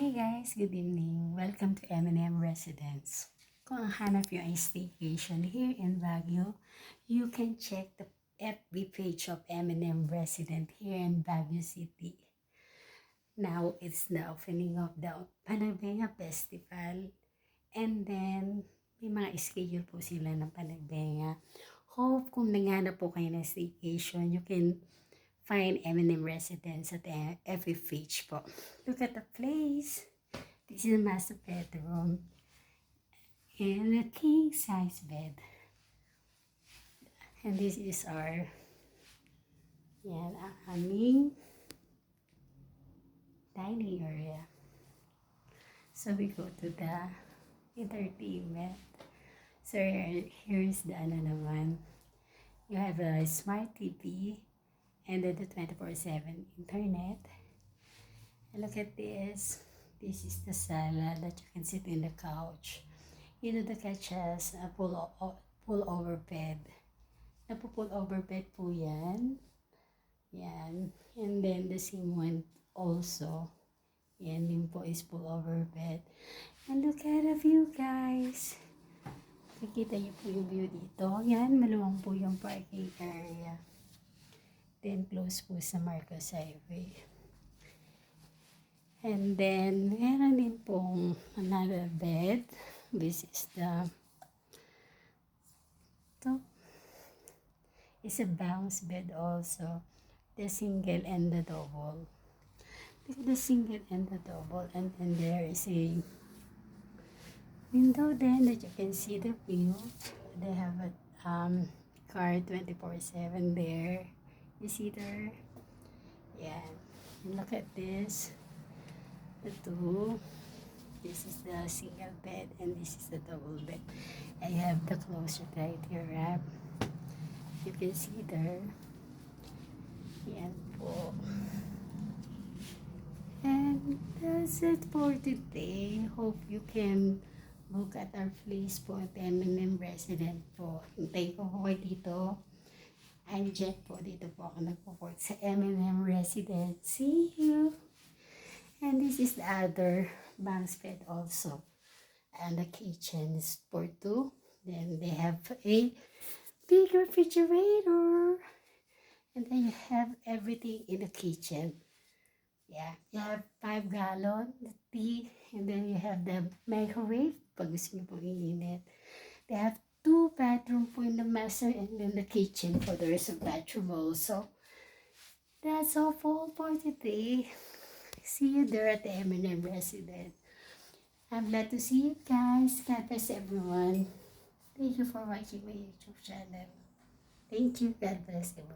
Hi guys, good evening. Welcome to M&M Residence. Kung ang hanap nyo ay staycation here in Baguio, you can check the FB page of M&M Residence here in Baguio City. Now it's the opening of the Panagbenga Festival, and then may mga schedule po sila ng Panagbenga. Hope kung naghanap po kayo ng staycation, you can find M&M Residence at every page po. Look at the place. This is a master bedroom and a king size bed. And this is our aming dining area. So we go to the entertainment. So here is the naman. You have a smart TV and then the 24/7 internet. And look at this. This is the sala that you can sit in the couch. You know, the couch has a pull over bed. Napu-pull over bed po yan. Yan. And then the same one also. Yan din po is pull over bed. And look at the view, guys. Nakikita niyo po yung view dito. Yan, maluwang po yung parking area. Then close po sa Marcos Highway. And then, meron din pong another bed. This is it's a bounce bed also. The single and the double. The single and the double. And then there is a window then that you can see the view. They have a car 24/7 there. You see there? Yeah. And look at this. The two. This is the single bed and this is the double bed. I have the closet right here wrap. You can see there. Yan po. And that's it for today. Hope you can look at our place po at M&M Residence po. Hintay ko po kayo dito. I'm Jet po. Dito po ako nagpo-port sa M&M Residence. See you! And this is the other bounce bed also. And the kitchen is for two. Then they have a big refrigerator. And then you have everything in the kitchen. Yeah, you have 5 gallon tea. And then you have the microwave. Pag gusto nyo po iinit. They have 2 bathroom po in the master and then the kitchen for the rest of bathroom also. That's all for today. See you there at the M&M Residence. I'm glad to see you guys. God bless everyone. Thank you for watching my YouTube channel. Thank you. God bless everyone.